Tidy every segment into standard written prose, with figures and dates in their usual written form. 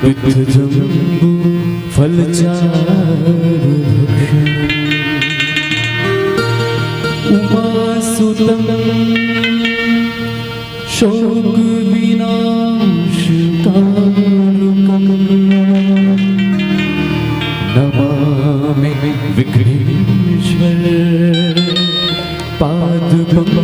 जम्बू फलचारु उमासुतं शोक विनाशकारकं नमामि विघ्नेश्वर पादपङ्कजम्।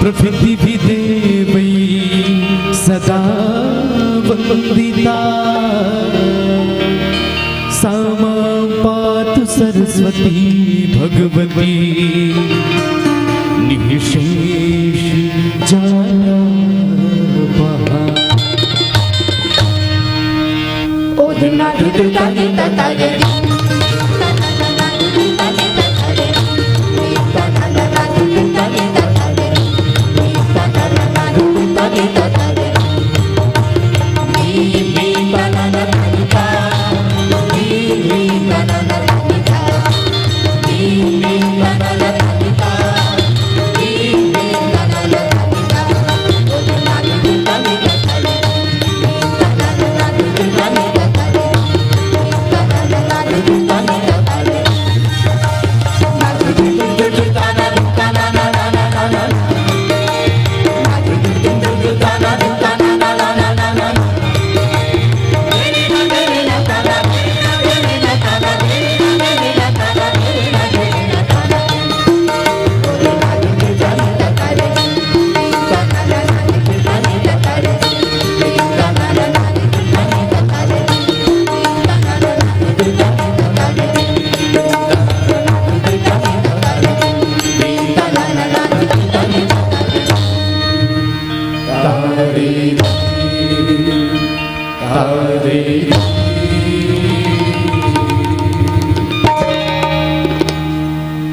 प्रकृतिभिदेवै सदा वन्दिता सा मां पातु सरस्वती भगवती निःशेष जायापहा।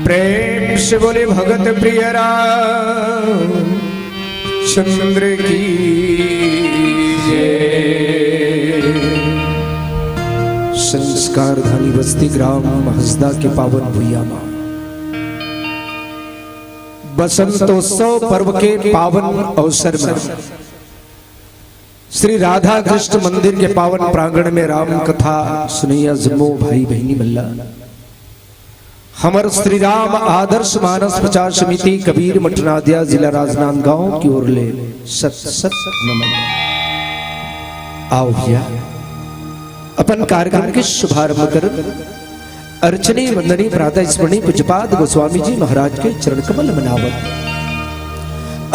प्रेम से बोले भगत प्रिय राम चंद्र की जय। संस्कार धानी बस्ती ग्राम हसदा के पावन भुइया मां बसंतोत्सव पर्व के पावन अवसर में श्री राधा कृष्ण मंदिर के पावन प्रांगण में राम कथा सुनैया जम्मो भाई बहनी मल्ला हमर श्री राम आदर्श मानस प्रचार समिति कबीर मठनादिया जिला राजनांदगांव की ओर ले सत सत नमन। आओ भैया अपन कार्यक्रम के शुभारंभ कर अर्चने वंदनी प्रातः स्मरणी पूज्यपाद गोस्वामी जी महाराज के चरण कमल मनावत।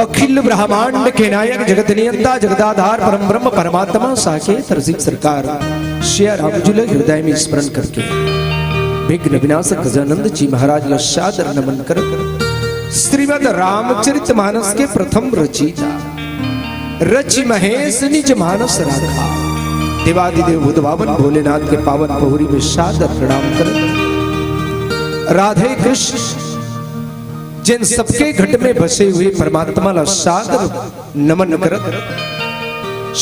अखिल ब्रह्मांड के नायक जगत नियंता जगदाधार परम ब्रह्म परमात्मा साकेत रसिक सरकार श्री रामजुल हृदय में स्मरण करके विघ्न विनाशक गजानंद जी महाराज का सादर नमन कर श्रीमद रामचरित मानस के प्रथम रचयिता रचि महेश निज मानस राखा देवादिदेव बुधवावन भोलेनाथ के पावन पहुरी में सादर प्रणाम कर राधे कृष्ण जिन सबके घट में बसे हुए परमात्मा का सादर नमन करत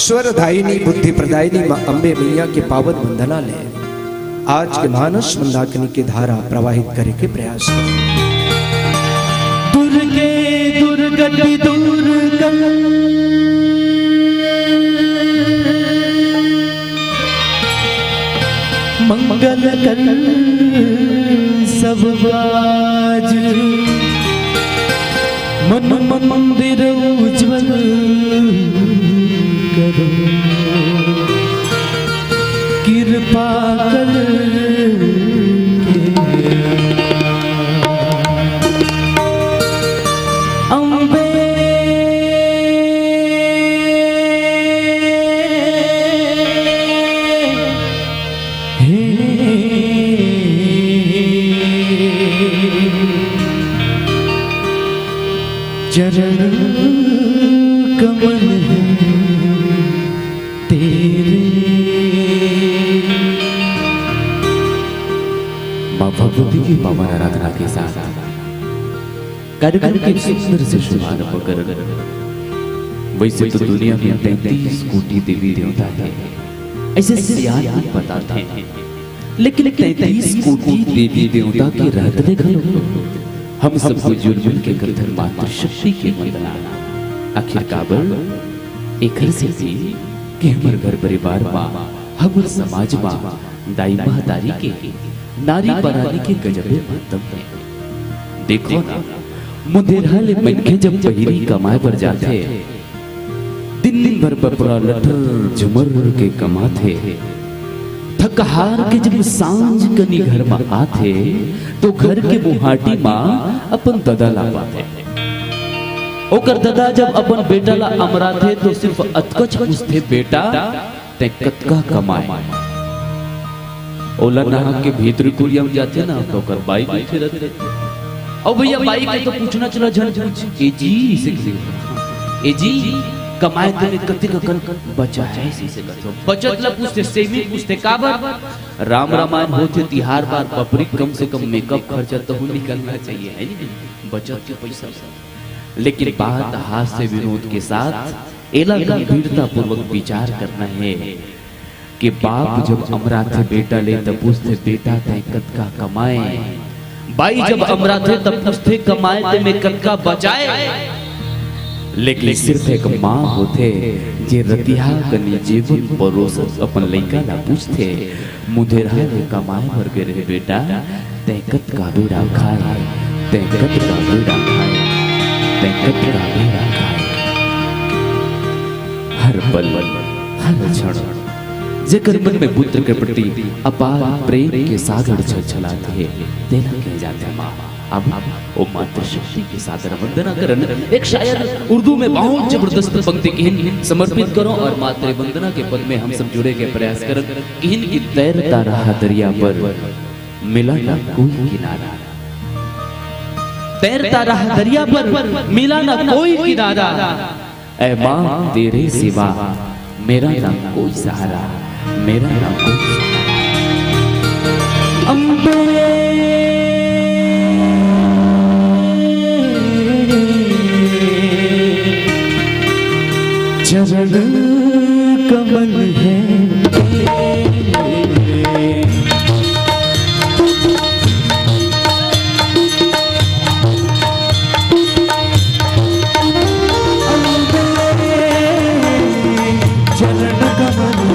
स्वरदायिनी बुद्धि प्रदायिनी मां अम्बे मैया के पावन वंदना ले आज के मानस मंदाकिनी की धारा प्रवाहित करे के प्रयास करें। दुर्गे दुर्गति दुर्गम मंगल कर सब बाज मन मंदिर उज्जवल करो कृपा कर अम्बे चरण कमल है तेरे। माँ भगवती की पावन आराधना के साथ कार्यक्रम के सुंदर से शुभारंभ कर। वैसे तो दुनिया में 33 कोटि देवी देवता है, ऐसे सियार नहीं बताते हैं, लेकिन 33 कोटि देवी देवता के रहते घर हम सबको जुलजुल के करधर मातृशक्ति के वंदना। आखिर काबर एक से भी कि हमर घर परिवार माँ, हमर समाज माँ, दाई महतारी के नारी परानी के गजबे महत्व है। देखो ना, मुंदेरा ले मनके जब पहिरी कमाए पर जाते, दिन दिन भर बपरा लटर झुमर के कमाते, थक हार के जब सांझ कनी घर में आते, तो घर के मुहाटी माँ अपन ददा ला पाते। ओकर ददा जब अपन बेटा ला अमराते, तो सिर्फ अतकच पूछते, बेटा ते कतका कमाए। ओला नहा के भीतर कुरिया में जाते ना, तो ओकर बाई बैठे रहते। और भैया बाई के तो पूछना चला झन पूछ, ए जी ए जी कमाए तने कते कन बचा है से कतो बचत ला पूछते, सेमी पूछते, काबर राम रामायण होते तिहार बार पपरी कम से कम मेकअप खर्चा तो निकलना चाहिए, है नहीं बचत के पैसा। लेकिन बात हास्य विनोद के साथ एला गंभीरता पूर्वक विचार करना है कि बाप जब अमराथे बेटा ले तब पूछते, बेटा तय कतका कमाए। बाई जब अमराथे तब पूछते, कमाए ते में कतका बचाए। लेकिन सिर्फ एक माँ होते जे रतिहा कनी जीवन परोसत अपन लइका ला पूछते, मुंदेरा ले कमाए भर के रहे बेटा, तय कतका बेड़ा खाए, तय कतका बेड़ा खाए, तय कतका बेड़ा खाए। हर पल हर क्षण जेकर मन में पुत्र के प्रति अपार प्रेम के सागर छलछलाते हैं, तेना कह जाते माँ। अब ओ मातृशक्ति की सादर वंदना करन एक शायर उर्दू में बहुत जबरदस्त पंक्ति किन समर्पित करो और मातृ वंदना के पद में हम सब जुड़े के प्रयास करन। किन की तैरता रहा दरिया पर, मिला ना कोई किनारा। तैरता रहा दरिया पर, मिला ना कोई किनारा। ऐ माँ तेरे सिवा मेरा ना कोई सहारा, मेरा ना कोई अम्बे चरण कमल है चरण कमल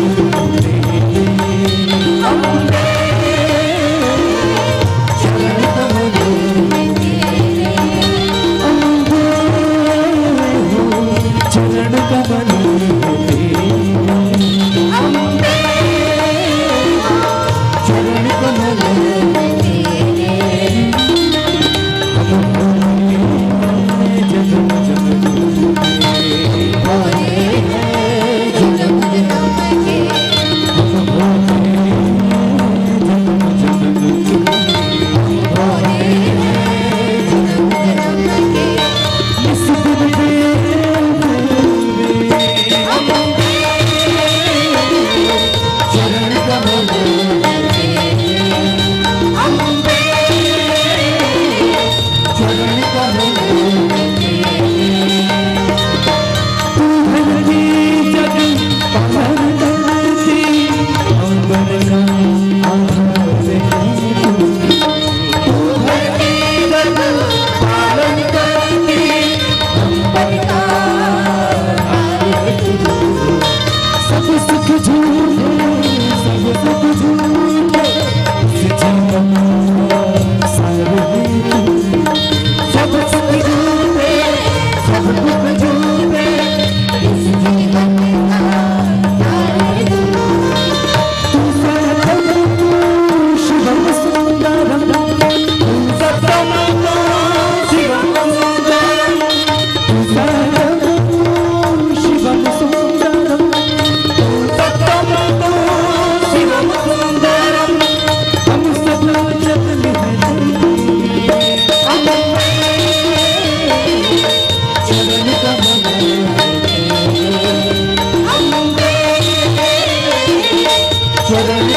चरण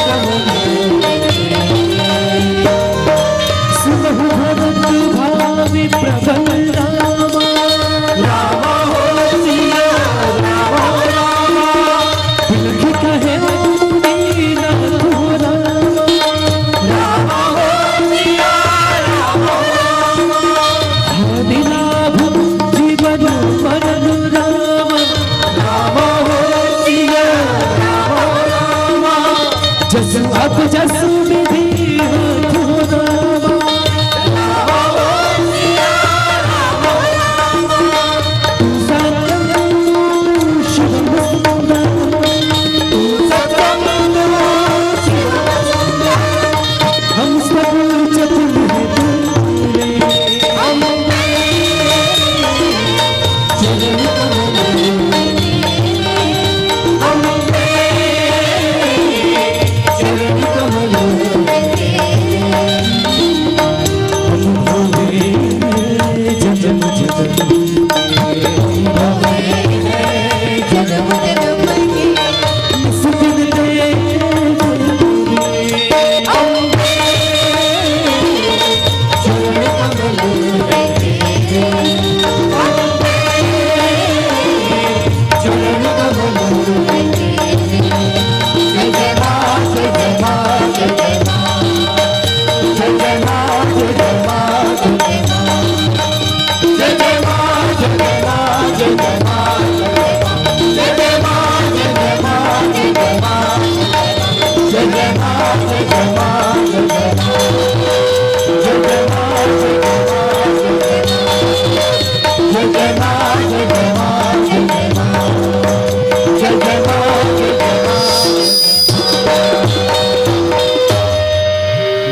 सुनहु भरत भावि प्रबल रामा रामा हो सिया रामा रामा बिलखि कहे दीन तुहरा रामा हो सिया रामा आदिलाभ जीवन मरण राम रामा हो सिया रामा रामा जसु अब जसु विधि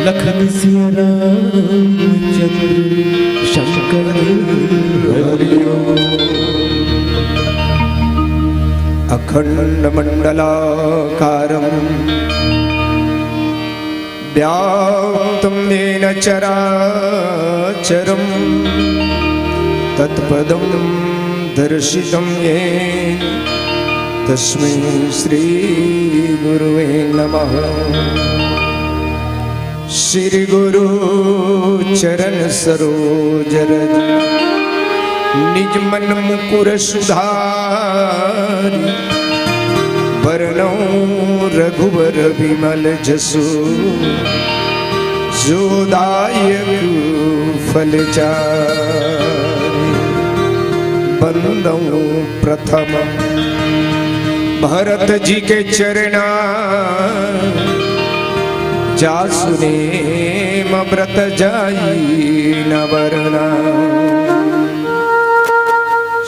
लखन सिया रामचंद्र शंकर हरिओ अखंड मंडलाकारं व्याप्तं येन चराचरं तत्पदं दर्शितं येन तस्मै श्री गुरुवे नमः। श्री गुरु चरण सरोज रज निज मन मुकुर सुधारि वरनौ रघुवर विमल जसु जोदायक फलचारि बंदौ प्रथम भरत जी के चरणा जासुने व्रत जाई न वरना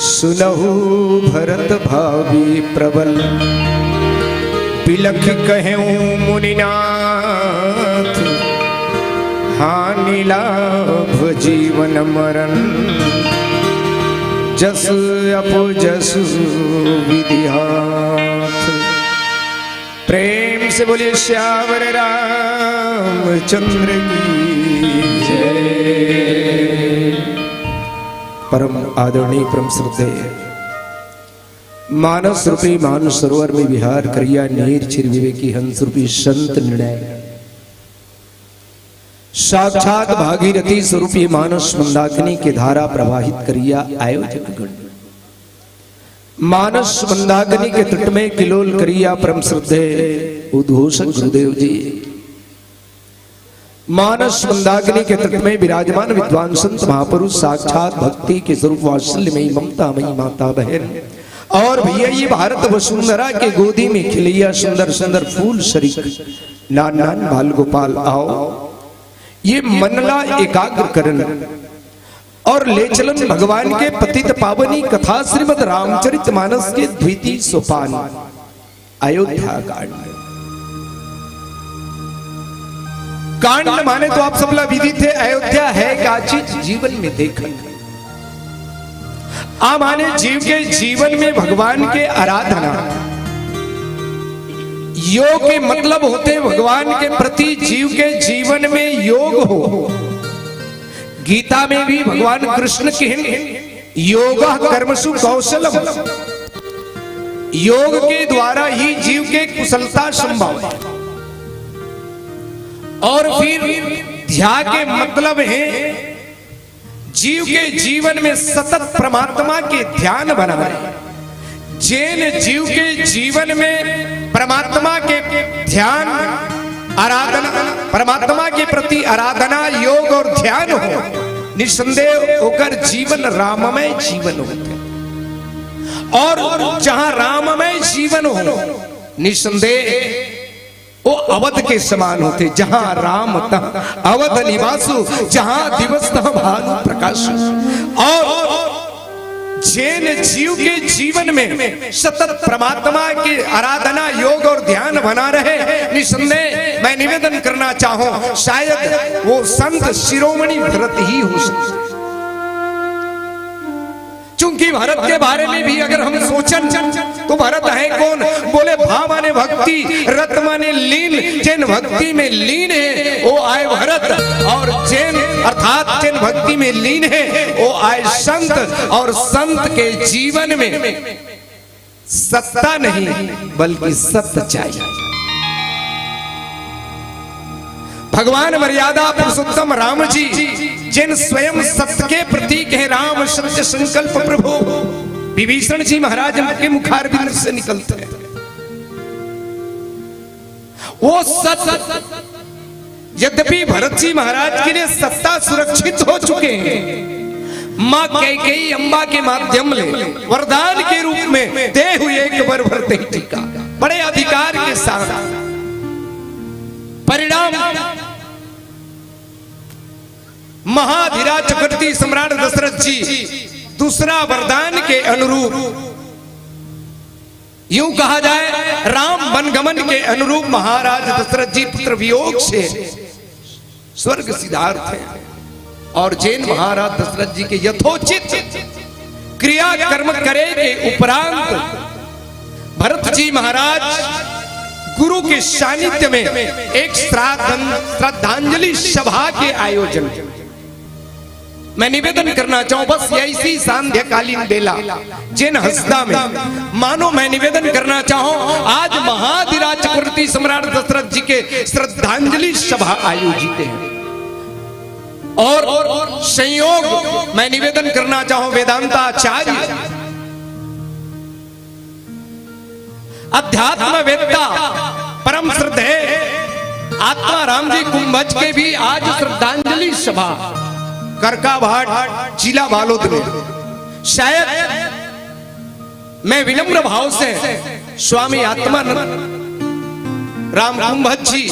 सुनहु भरत भावी प्रबल बिलख कहूँ मुनिनाथ हानि लाभ जीवन मरण जस अपो जसु विधिहाथ। प्रेम से बोलिए श्यावर रामचंद्र की जय। परम आदरणीय परम श्रद्धेय मानस रूपी मानस सरोवर में विहार करिया नीर चिर विवेकी हंस रूपी संत निर्णय साक्षात भागीरथी स्वरूपी मानस मंदाकिनी के धारा प्रवाहित करिया आयोजक गण मानस मंदाकिनी के तट में किलोल करिया परम श्रद्धेय उद्घोषक गुरुदेव जी। मानस मंदाकिनी के तट में विराजमान विद्वान संत महापुरुष साक्षात भक्ति के स्वरूप वात्सल्यमयी ममतामयी माता बहन और भैया ये भारत वसुंधरा के गोदी में खिलैया सुंदर सुंदर फूल शरीक नान नान बाल गोपाल आओ ये मनला एकाग्र करन और ले चलन भगवान के पतित पावनी कथा श्रीमद रामचरित मानस के द्वितीय सोपान अयोध्या कांड माने तो आप सबला विदित है अयोध्या है का चीज जीवन में देखन आ माने जीव के जीवन में भगवान के आराधना योग के मतलब होते भगवान के प्रति जीव के जीवन में योग हो। गीता में भी भगवान कृष्ण कहते योग कर्मसु कौशलम योग के द्वारा ही जीव के कुशलता संभव है। और फिर ध्यान के मतलब है जीव के जीवन में सतत परमात्मा के ध्यान बनाए। जिन जीव के जीवन में परमात्मा के ध्यान आराधना, परमात्मा के प्रति आराधना योग और ध्यान हो, निसंदेह होकर जीवन राममय जीवन होते। और जहां राममय जीवन हो, निसंदेह वो अवध के समान होते। जहां राम तह अवध निवासु, जहां दिवस तह भानु प्रकाश। और जिन जीव के जीवन में सतत परमात्मा की आराधना योग और ध्यान बना रहे, निसंदेह मैं निवेदन करना चाहूं, शायद वो संत शिरोमणि भरत ही हो सकते। चूंकि भरत के बारे में भी अगर हम सोचन तो भरत है कौन? बोले भा माने भक्ति, रत माने लीन। जिन भक्ति में लीन है वो आए भरत, और जिन अर्थात जिन भक्ति में लीन है वो आए संत। और संत के जीवन में सत्ता नहीं बल्कि सत्य चाहिए। भगवान मर्यादा पुरुषोत्तम राम जी जिन स्वयं सत्य के प्रतीक है, राम सत्य संकल्प प्रभु, विभीषण जी महाराज के मुखारबिंद से निकलते हैं। वो सत्य, यद्यपि भरत जी महाराज के लिए सत्ता सुरक्षित हो चुके हैं, मां कैकेयी अम्बा के माध्यम ले वरदान के रूप में दे हुए एक वर भरते टीका, बड़े अधिकार के साथ। परिणाम महाधिराज चक्रवर्ती सम्राट दशरथ जी दूसरा वरदान के अनुरूप, यूं कहा जाए राम वनगमन के अनुरूप, महाराज दशरथ जी पुत्र वियोग से स्वर्ग सिधार्थ हैं। और जैन महाराज दशरथ जी के यथोचित क्रिया कर्म करे के उपरांत भरत जी महाराज गुरु के सानिध्य में एक श्रद्धांजलि सभा के आयोजन। मैं निवेदन करना चाहूं, बस ऐसी सांध्यकालीन बेला जिन हंसदा में मानो मैं निवेदन करना चाहूं, आज महाधिराज चक्रवर्ती सम्राट दशरथ जी के श्रद्धांजलि सभा आयोजित है। और संयोग मैं निवेदन करना चाहूं, वेदांताचार्य अध्यात्मवेत्ता परम श्रद्धेय आत्मा राम जी कुंभज के भी आज श्रद्धांजलि सभा करकाभाट जिला बालोद में। शायद मैं विनम्र भाव से स्वामी आत्मा राम कुंभज जी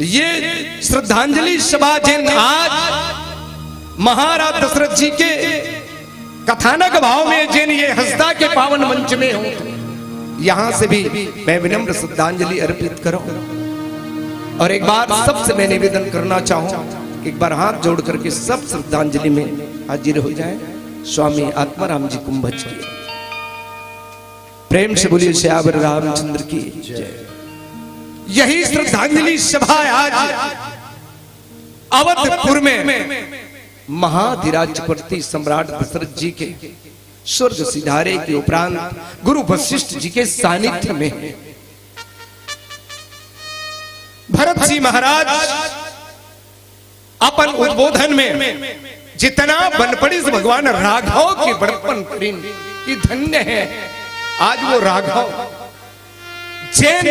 ये श्रद्धांजलि सभा जिन आज महाराज दशरथ जी के कथानक भाव में जिन ये हंसदा के पावन मंच में हो, यहां से भी मैं विनम्र श्रद्धांजलि अर्पित करूं। और एक बार सबसे मैं निवेदन करना चाहूं, एक बार हाथ जोड़ करके सब श्रद्धांजलि में हाजिर हो जाएं। स्वामी आत्माराम जी कुंभज की प्रेम से बोलिए श्यावर रामचंद्र की जय। यही श्रद्धांजलि सभा आज अवधपुर में महाधिराज चक्रवर्ती सम्राट दशरथ जी के स्वर्ग सिधारे के उपरांत गुरु वशिष्ठ जी के सानिध्य में भरत जी महाराज अपन उद्बोधन में जितना बन पड़ी भगवान राघव के बड़पन प्रेम की धन्य है। आज वो राघव जैन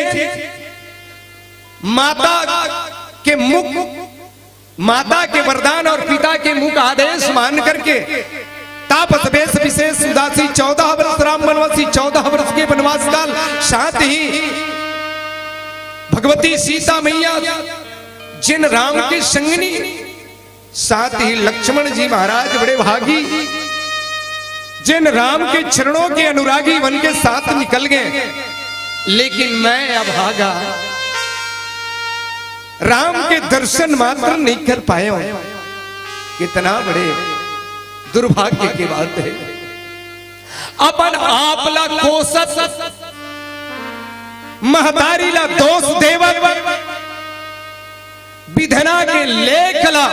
माता के मुख, माता के वरदान और पिता के मुख आदेश मान करके तापस वेश विशेष उदासी 14 वर्ष राम वनवासी, 14 वर्ष के वनवास काल, साथ ही भगवती सीता मैया जिन राम के संगनी, साथ ही लक्ष्मण जी महाराज बड़े भागी जिन राम के चरणों के अनुरागी बन के साथ निकल गए। लेकिन मैं अभागा राम के दर्शन मात्र नहीं कर पाया हूं। कितना बड़े दुर्भाग्य की बात है। अपन आपला कोसत महतारीला दोष देवत विधना के लेखला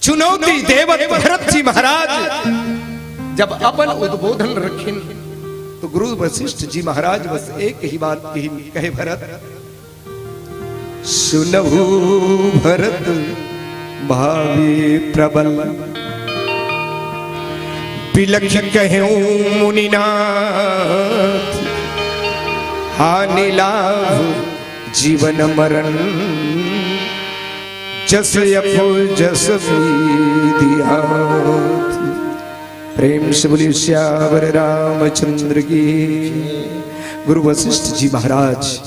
चुनौती देवत भरत जी महाराज जब अपन उद्बोधन रखें तो गुरु वशिष्ठ जी महाराज बस एक ही बात कहे, भरत सुनहु भरत भावी प्रबल, बिलख कहूं मुनिनाथ, हानि लाभ जीवन मरण, जस यफो जस विधिया। प्रेम से बोलिए श्यावर रामचंद्र की। गुरु वशिष्ठ जी महाराज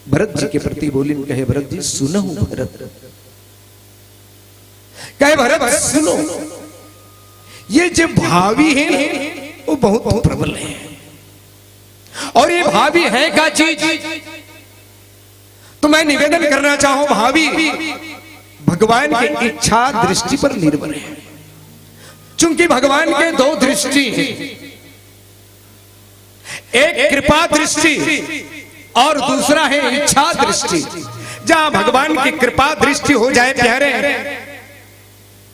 भरत जी के प्रति बोले, कहे भरत जी सुनहु भरत, कहे भरत सुनो, ये जो भावी है वो बहुत प्रबल है, और ये भावी है क्या चीज, तो मैं निवेदन करना चाहूं भावी भगवान की इच्छा दृष्टि पर निर्भर है। चूंकि भगवान के दो दृष्टि हैं, एक कृपा दृष्टि और दूसरा है इच्छा दृष्टि। जहां भगवान की कृपा दृष्टि हो जाए प्यारे,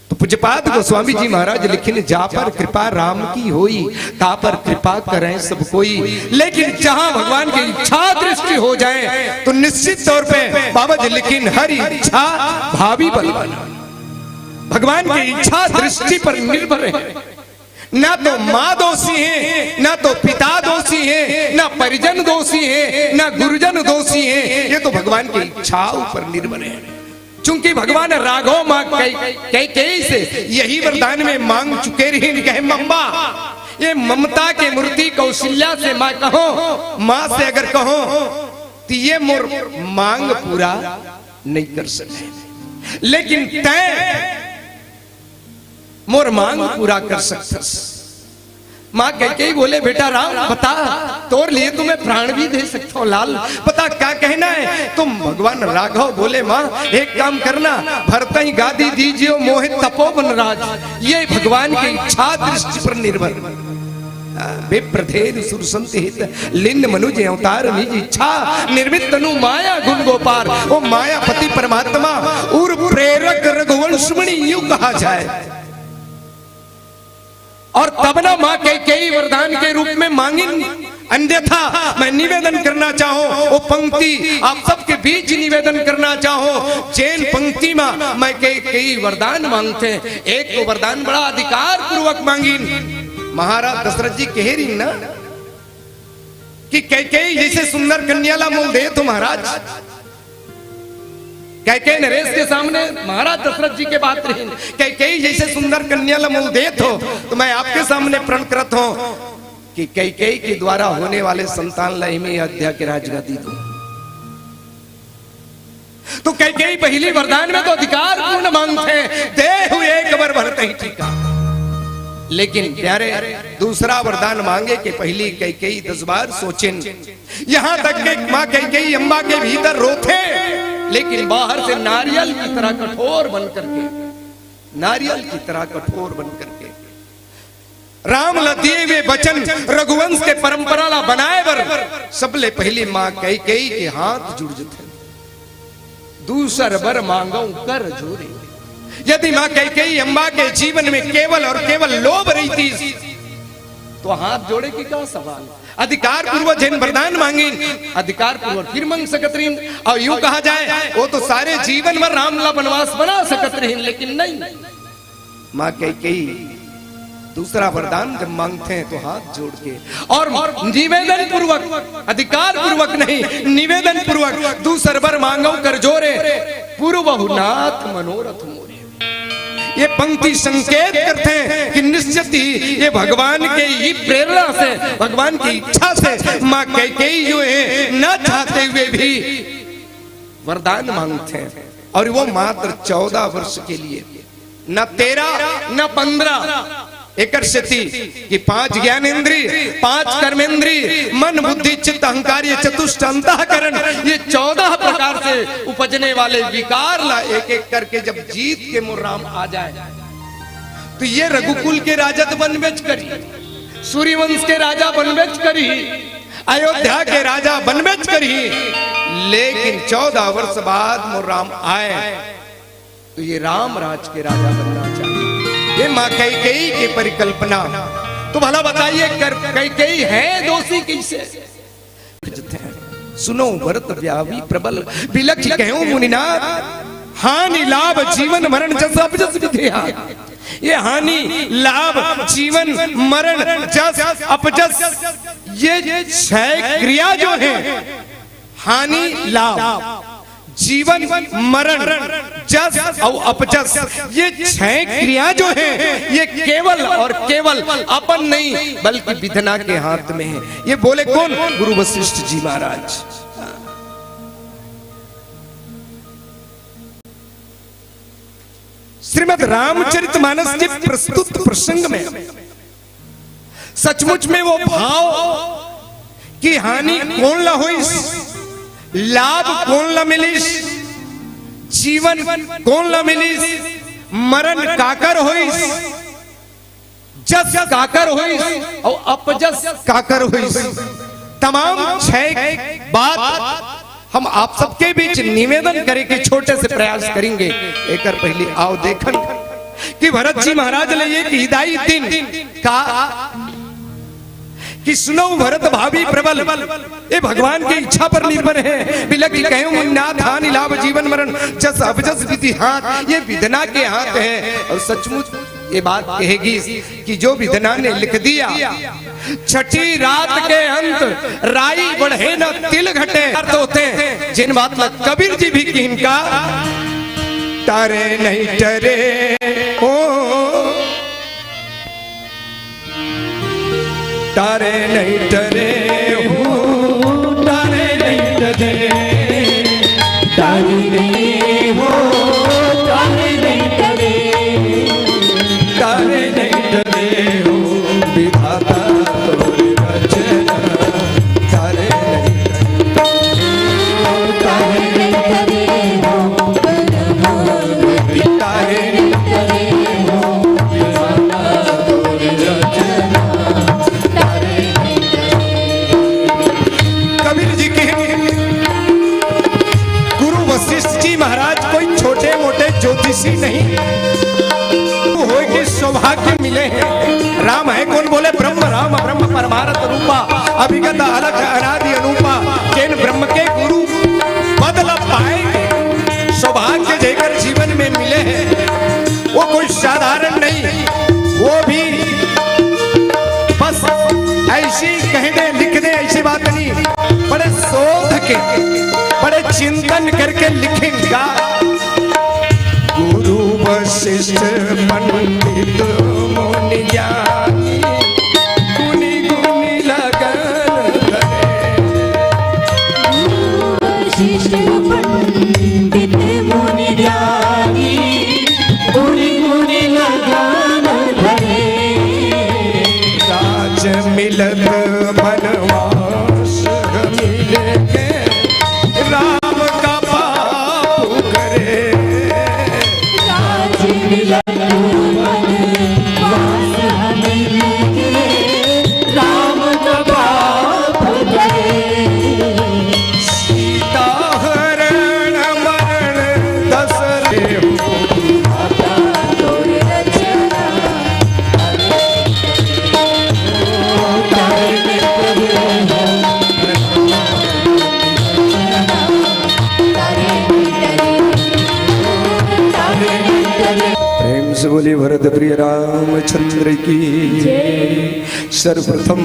तो पूज्यपाद गोस्वामी जी महाराज लिखिन, जा पर कृपा राम की होई, ता पर कृपा करें सब कोई। लेकिन जहां भगवान की इच्छा दृष्टि हो जाए तो निश्चित तौर पे बाबा जी लिखिन, हर इच्छा भावी बलवाना। भगवान की इच्छा दृष्टि पर निर्भर है। ना तो माँ दोषी है, ना तो पिता दोषी है, ना परिजन दोषी है, ना गुरुजन दोषी है, ये तो भगवान की इच्छाओं पर निर्भर है। चूंकि भगवान राघव मां कैकेयी से यही वरदान में मांग चुके रहे, कहे मम्मा, ये ममता के मूर्ति कौशल्या से मां कहो, मां से अगर कहो तो ये मोर मांग पूरा नहीं कर सके, लेकिन तय मोर मांग पूरा कर सकता। माँ कैकेयी बोले, बेटा राम बता, तोर लिए तुम्हें प्राण भी दे सकता हूँ लाल, बता क्या कहना है। तुम भगवान राघव बोले, माँ एक काम करना, भरता ही गादी दीजिए मोहित तपोवन राज। ये भगवान की इच्छा दृष्टि पर निर्भर। विप्रधेर सुरसंत हित लिंग मनुज अवतार निज इच्छा, निर्मित तनु माया गुण गोपार। वो मायापति परमात्मा उर प्रेरक रघुवंशमणि यूं कहा जाए। और तब ना मां कैकेयी वरदान के रूप में मांगी, अन्यथा मैं निवेदन करना चाहूं वो पंक्ति आप सबके बीच निवेदन करना चाहूं। जैन पंक्ति में मैं कैकेयी वरदान मांगते हैं। एक तो वरदान बड़ा अधिकार पूर्वक मांगी। महाराज दशरथ जी कह रही ना कि कैकेयी जैसे सुंदर कन्याला मोल दे तो महाराज, कैकेयी नरेश के सामने महाराज दशरथ जी के बात रही, कैकेयी जैसे सुंदर कन्या लमूल देत हो, तो मैं आपके सामने प्रण करत हूं कि कैकेयी के द्वारा होने वाले संतान लय में अयोध्या के राजगादी दो। तो कैकेयी पहली वरदान में तो अधिकार पूर्ण मांगते, दे हुए एक बार भरते ही ठीका। लेकिन प्यारे दूसरा वरदान मांगे कि पहली कैकेयी 10 बार सोचें। यहां तक कि मां कैकेयी अम्बा के भीतर रोते, लेकिन बाहर से नारियल की तरह कठोर बन करके, नारियल की तरह कठोर बन करके राम दिए हुए वचन रघुवंश के परंपरा ला बनाए बर सबले पहली मां कैकेयी के हाथ जुड़ जाते। दूसर बर मांगो कर जोरे। यदि मां कैकेयी अम्बा के जीवन में केवल और केवल लोभ रही थी तो हाथ जोड़े की क्या सवाल। अधिकार पूर्वक जैन वरदान मांगी, अधिकार पूर्वक फिर मांग सकत रही। और यूं कहा जाए वो तो सारे जीवन भर रामला वनवास बना सकत रही, लेकिन नहीं, मां कैकेयी दूसरा वरदान जब मांगते हैं तो हाथ जोड़ के और निवेदन पूर्वक, अधिकार पूर्वक नहीं, निवेदन पूर्वक दूसर बर मांगो कर जोरे, पूर्वहुनाथ मनोरथ मोरे। ये पंक्ति संकेत करते हैं कि निश्चित ही ये भगवान के ही प्रेरणा से, भगवान की इच्छा से मां कैकेयी जो है न चाहते हुए भी वरदान मांगते हैं। और वो मात्र 14 वर्ष के लिए, न 13 न 15 एकर स्थिति कि 5 ज्ञानेंद्रिय, 5 कर्मेंद्रिय, मन बुद्धि चित्त अहंकार, ये चतुष्ट अंतःकरण, ये 14 प्रकार से उपजने वाले विकार ला एक एक करके जब जीत के मोर राम आ जाए तो ये रघुकुल के राजत बनबेच करी, सूर्यवंश के राजा बनबेच करी, अयोध्या के राजा बनबेच करी। लेकिन 14 वर्ष बाद मोर राम आए तो ये राम राज के राजा बनना चाहिए। ये मां कैकेयी की परिकल्पना। तो भला बताइए कैकेयी है दोषी किसे? सुनो भरत व्यावी प्रबल बिलख कहो मुनिनाथ, हानि लाभ जीवन मरण जस अपजस विधिया। ये हानि लाभ जीवन मरण जस अपजस, ये छह क्रिया जो है, हानि लाभ जीवन मरण जस और अपजस, ये छह क्रिया जो है, ये केवल और केवल अपन नहीं बल्कि विधना के हाथ में है। ये बोले कौन? गुरु वशिष्ठ जी महाराज। श्रीमद् रामचरितमानस के प्रस्तुत प्रसंग में सचमुच में वो भाव कि हानि कौन ला होइस, लाभ कौन ला मिलिस, जीवन कौन ला मिलिस, मरण काकर होइस, जस काकर होइस और अपजस काकर होइस। तमाम छह बात हम आप सबके बीच निवेदन करे के छोटे से प्रयास करेंगे। एक पहले आओ देखन कि भरत जी महाराज ले एक हिदाई दिन का कि सुनो भरत भावी प्रबल, ये भगवान की इच्छा पर निर्भर है। बिलख कहो मुनिनाथ, हानि लाभ जीवन मरण जस अपजस विधि हाथ, ये विधना के हाथ है। और सचमुच ये बात कहेगी कि जो विधना ने लिख दिया, छठी रात के अंत राई बढ़े न तिल घटे, अर्थ होते हैं जिन बात में कबीर जी भी की इनका तारे नहीं टरे ओ, तारे नहीं टरे हो, तारे नहीं टरे, तारे नहीं हो, तारे नहीं टरे, तारे नहीं टरे हो, विधाता तोरे रचना, तारे नहीं टरे हो, तारे नहीं टरे हो, विधाता तोरे रचना। कबीर जी के गुरु वशिष्ठ जी महाराज कोई छोटे मोटे ज्योतिषी नहीं, हो के सौभाग्य मिले हैं। राम है कौन? बोले ब्रह्म राम ब्रह्म परमारथ रूपा, अभिगत अलग अनादि अनूपा, जिन ब्रह्म के गुरु बदल पाएंगे, सौभाग्य जेकर जीवन में मिले हैं, वो कोई साधारण नहीं, वो भी बस ऐसी कहने लिख दे ऐसी बात नहीं, बड़े शोध के बड़े चिंतन करके लिखेंगा। गुरु वशिष्ठ पंडित मुनि ज्ञानी, गुनी गुनी लगन धरे, वशिष्ठ पंडित मुनि ज्ञानी, गुनी गुनी लगन धरे, राज मिलत बनवास मिले के, राम का पाप करे, राज मिलत बनवास मिले के, राम का पाप करे, सीता हरण मरण दशरथे हो, तोरे रचना, प्रेम से बोली भरत प्रिय रामचंद्र की। सर्वप्रथम